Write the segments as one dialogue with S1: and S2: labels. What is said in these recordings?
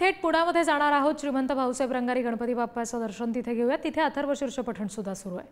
S1: थेट पुण्यामध्ये जाणार आहोत. श्रीमंत भाऊसाहेब रंगारी गणपती बाप्पाचं दर्शन तिथे घेऊया. तिथे अथर्वशीर्ष पठण सुद्धा सुरू आहे.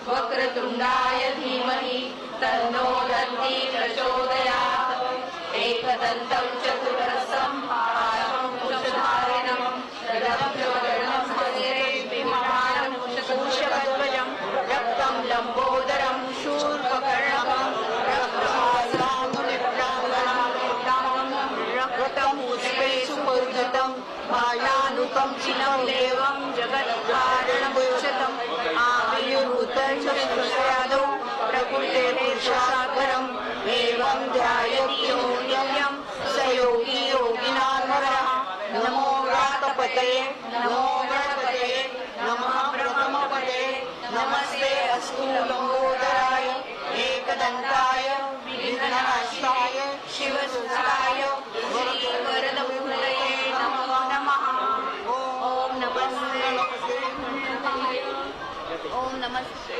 S2: वक्रतुंडाय धीमहि तन्नो दन्ति प्रचोदयात्. एकदन्तं चतुरस्रं महाराजं कुशधारिणं रदभ्यवदनं हस्ते विमानं कुशध्वजं रक्तं लम्बोदरं शूर्पकर्णकं रक्तं पुष्पे सुपूजितं मायानुकं चिनं देवं जगत्कारणमुच्यतम् आविर्भूतश्रेयादौ प्रकृतेर्षाकरम् एवं ध्यायत्यं स योगी योगिनान्वरः. नमो व्रातपतये नमो गणपतये नमः ब्रह्मपतये नमस्ते अस्तु लम्बोदराय एकदन्ताय विघ्ननाशाय शिवसुताय श्रीवरदमूलये नमो नमः. ओम नमस्ते ओम नमस्ते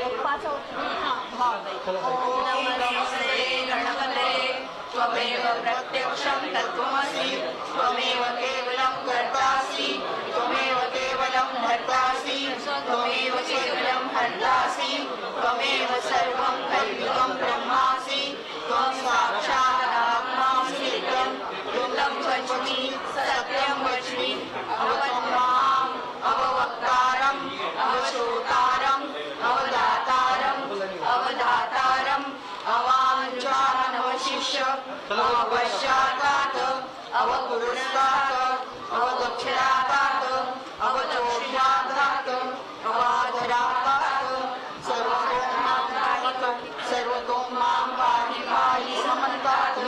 S2: गणपते त्वमेव प्रत्यक्षं तत्त्वमसि त्वमेव केवलं कर्तासि त्वमेव केवलं भर्तासि त्वमेव केवलं हर्तासि त्वमेव सर्वं कल्पितं ब्रह्मासि त्वं साक्षात् आत्मासि त्वं वच्मि सत्यं वच्मि अवतमाम् अववक्तारम् अवश्रोतारम् अवदातारम् अवधातारम् अवाञ्छानवशिष्य अवपश्चातात् अवपुरस्तात् अवदक्षिणातात् अवदक्षिणातात् अवाधरातात् सर्वतो मां पाहि पाहि समन्तात्.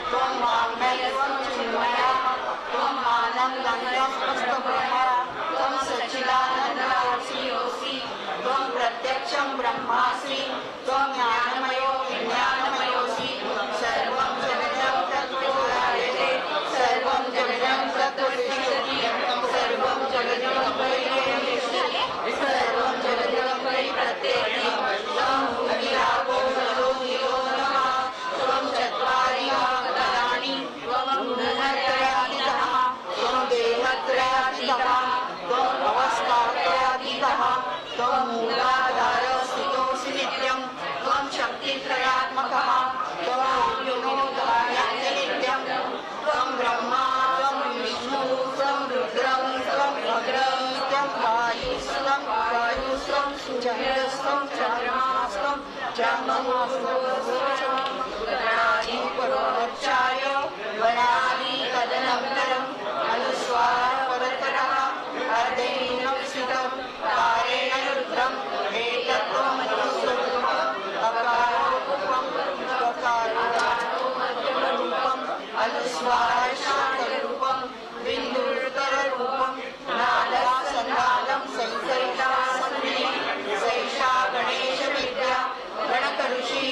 S2: त्वं वाङ्मयस्त्वं चिन्मया त्वं आनन्दमयस्त्वं त्वं सच्चिदानन्दमयोऽसि त्वं प्रत्यक्षं ब्रह्मासि त्वं ज्ञानमयो विज्ञानमयोऽसि. सर्वं जगतं तत्त्वजायते सर्वं जगतं तत्त्वतिष्ठति सर्वं जगतं परिवर्तते सर्वं जगतं परिवर्तते. त्वं भूमिरापो नरो धियो नमः. त्वं चत्वारि अवताराणि त्वं गुणत्रयातीतः त्वं देहत्रयातीतः त्वं अवस्थात्रयातीतः त्वं मूलाधारः स्थितोऽसि नित्यं त्वं शक्तित्रयात्मकः त्वं योगिनोद्धारयति नित्यं त्वं ब्रह्मा त्वं विष्णुः त्वं रुद्रं त्वं अग्रं त्वं वायुस्त्वं वायुस्त्वं चन्द्रस्त्वं चन्द्रमास्त्वं चन्द्रमास्त्वं गणाधिपरोच्चाय वनादि तदनन्तरम् अनुस्वार परतरः अर्धेन स्थितं कारेण रुद्रम् एतत्त्वमनुस्वरूपम् अकारोपम् स्वकारोपम् अनुस्वारशान्तरूपम् बिन्दुतररूपम् नादसन्नादं संसरिता सन्निधिः सैषा गणेशविद्या गणकऋषि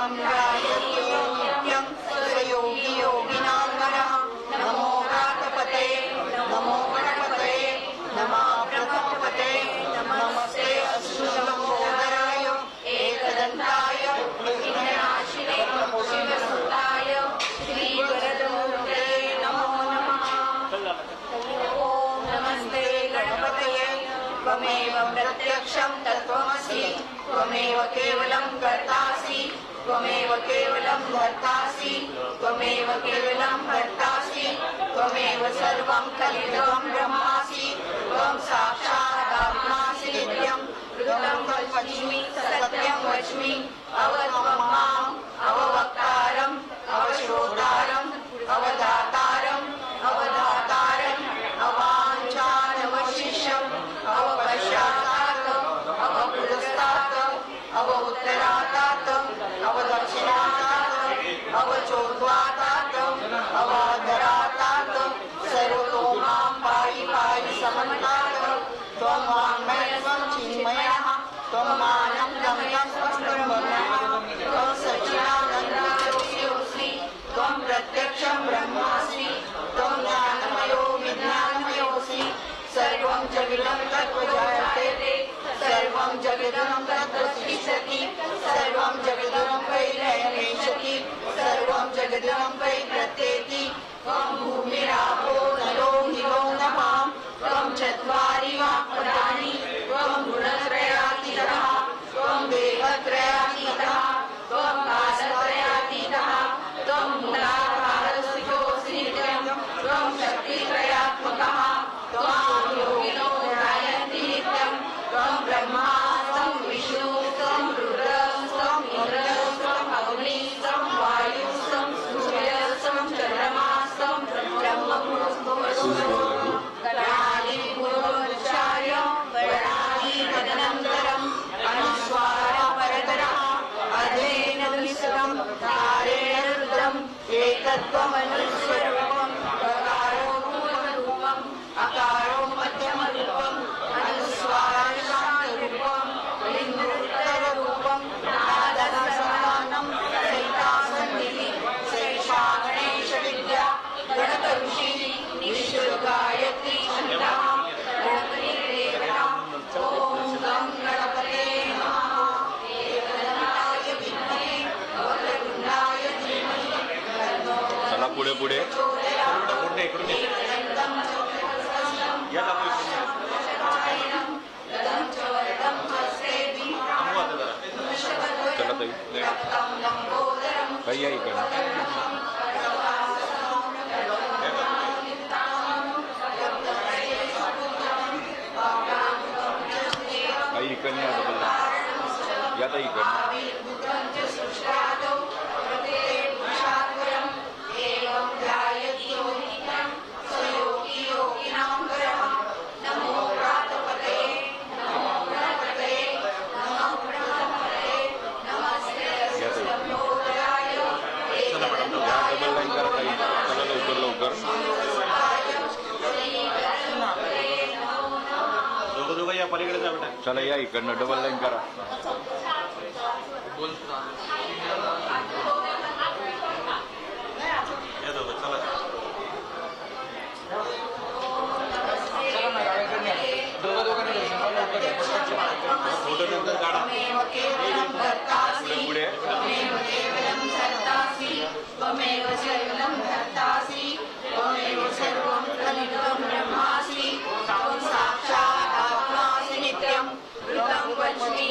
S2: त्वं ध्यायति यो नित्यं स योगी योगिनां वरः नमो व्रातपतये नमो गणपतये नमः प्रथमपतये नमस्ते अच्युतमहोदराय एकदन्ताय विघ्ननाशिने शिवसुताय श्रीवरदमूर्तये नमो नमः। ॐ नमस्ते गणपतये त्वमेव प्रत्यक्षं तत्त्वमसि त्वमेव केवलं कर्तासि त्वमेव केवलं भर्तासि त्वमेव केवलं भर्तासि त्वमेव सर्वं कलिदं ब्रह्मासि त्वं साक्षात् आत्मासि नित्यं ऋतं वच्मि सत्यं वच्मि अवत्वं माम् अववक्तारम् अवश्रोतारम् अवधातारम् अवधातारम् अवाञ्छानवशिष्यम् अवपश्चातात् अवपुरस्तात् अव उत्तरातात् अवदक्षिणातात् अवचोद्वातात् अवाधरातात् सर्वतो मां पाहि पाहि समन्तात् त्वं वाङ्मयत्वं चिन्मयः त्वं मानं गम्यं स्पष्टं त्वं सच्चिदानन्दयोऽसि त्वं प्रत्यक्षं ब्रह्मासि त्वं ज्ञानमयो विज्ञानमयोऽसि सर्वं जगदं तत्त्वजायते सर्वं जगदं तत्त्वतिष्ठति सर्वं जगदं वै नयनेशति सर्वं जगदं वै प्रत्येति त्वं भूमिरापो नलो निलो नमः त्वं चत्वारि वाक्पदानि त्वं गुणत्रयातीतः त्वं देहत्रयातीतः त्वं कालत्रयातीतः त्वं मूलाधारस्थितोऽसि नित्यं त्वं शक्तित्रयात्मकः त्वं योगिनो ध्यायन्ति नित्यं त्वं ब्रह्मा त्वं विष्णु त्वं रुद्रः त्वं इन्द्रः त्वं अग्निः त्वं वायुः त्वं सूर्यः त्वं चन्द्रमाः त्वं ब्रह्मपुरुषः कलादि पूर्वोच्चार्य वर्णादि तदनन्तरम् अनुस्वार परतरः अधेन विसृतं तारेण रुद्रम् एकत्वमनुस्वरूपम् अकारो पूर्वरूपम् अकारो मध्यमरूपम् अनुस्वार शान्तरूपम् लिङ्गोत्तररूपम् नादसमानं सहितासन्निधि सैषा गणेशविद्या गणकऋषि निःशुल्गायत्री छन्दः गणपति देवता ॐ गं गणपते नमः एकदन्ताय विद्महे वक्रतुण्डाय धीमहि तन्नो
S3: चला पुढे पुढे
S2: एकदन्तं गदं च वरदं हस्ते
S3: चला ताई
S2: रक्तं लम्बोदरं
S3: काही आहे इकडे काही इकडे आता बोला या ताई इकडे
S2: आविर्भूतं च सृष्टादौ प्रत्येकं एवं ध्यायति यो नित्यं स योगी योगिनां वरः नमो व्रातपतये नमो गणपतये नमः प्रथमपतये नमस्ते अच्युतमहोदराय
S3: चला मॅडम या डबल लाईन करा ताई चला लवकर लवकर दोघं या पलीकडे जा बेटा चला या इकडनं डबल लाईन करा फोटो नंतर काढा पुढे
S2: त्वमेव केवलं धर्तासि त्वमेव केवलं धर्तासि त्वमेव सर्वं कलिदं ब्रह्मासि त्वं साक्षात् आत्मासि नित्यं ऋतं वच्मि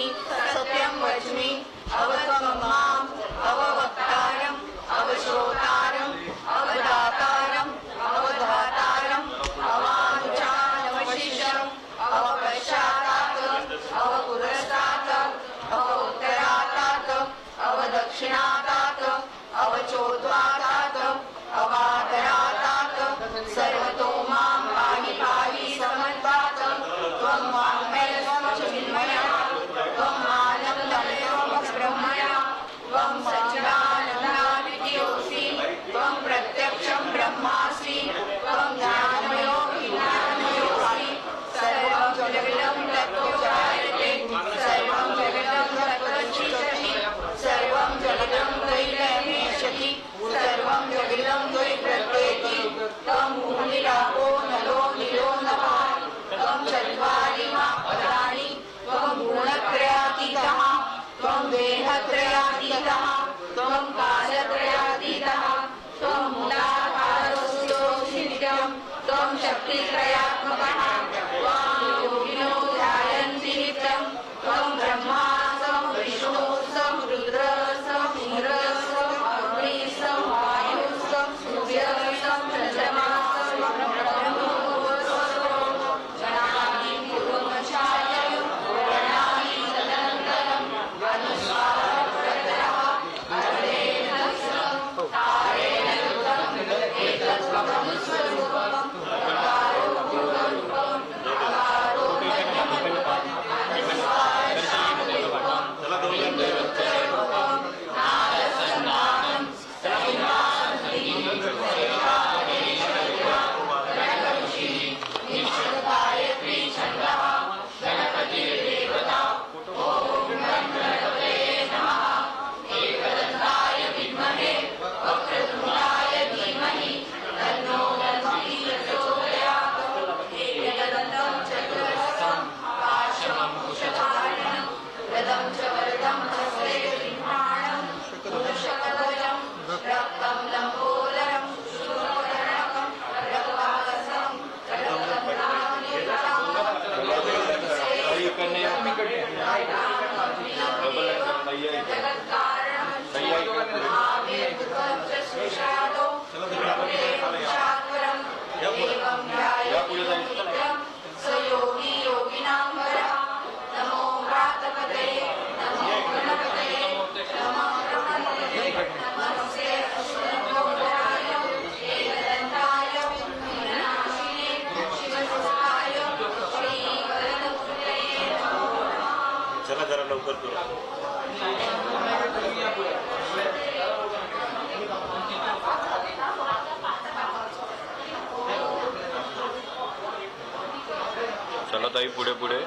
S3: ताई पुढे पुढे.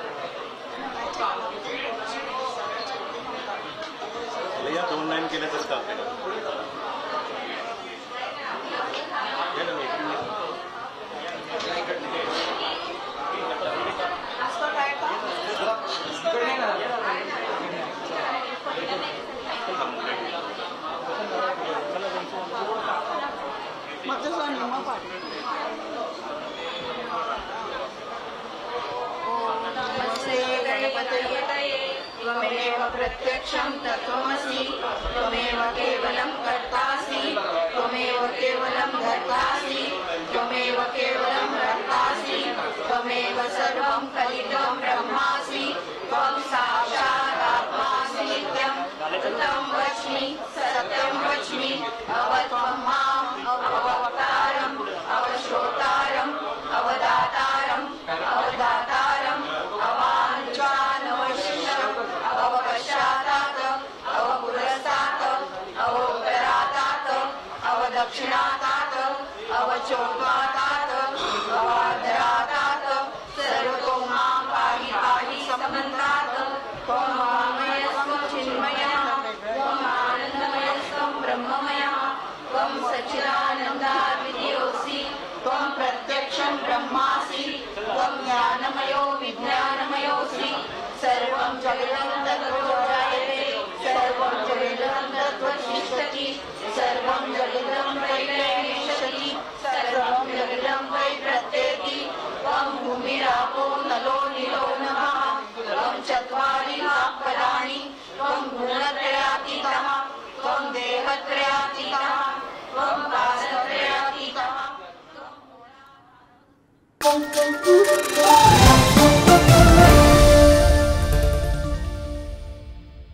S3: या 2 लाईन केल्या तर चालते.
S2: त्वमेव प्रत्यक्षं तत्त्वमसि त्वमेव केवलं कर्तासि त्वमेव केवलं धर्तासि त्वमेव केवलं रक्षासि त्वमेव सर्वं कलितं ब्रह्मासि त्वं साक्षात् आत्मासि नित्यं तं वच्मि सत्यं वच्मि अवत्वं माम् अववक्तारम् अवश्रोतारम् अवदातारम् अवदातारम् अवाञ्छानवशिष्टम् अवपश्चातात् अवपुरस्तात् अवोत्तरातात् अवदक्षिणातात् अवचोद्वातात् अवाधरातात् सर्वतो मां पाहि पाहि समन्तात् त्वं वाङ्मयस्त्वं चिन्मयः त्वम् आनन्दमयस्त्वं ब्रह्ममयः त्वं सच्चिदानन्दाद्वितीयोऽसि त्वं प्रत्यक्षं ब्रह्मासि त्वं ज्ञानमयो विज्ञानमयोऽसि सर्वं जगतं तत्त्वतो जायते सर्वं जगतं तत्त्वतिष्ठति सर्वं जगतं वैप्रविशति सर्वं जगतं वैप्रत्येति त्वं भूमिरापो नलो नीलो नभः त्वं चत्वारि पराणि त्वं गुणत्रयातीतः त्वं देहत्रयातीतः त्वं कालत्रयातीतः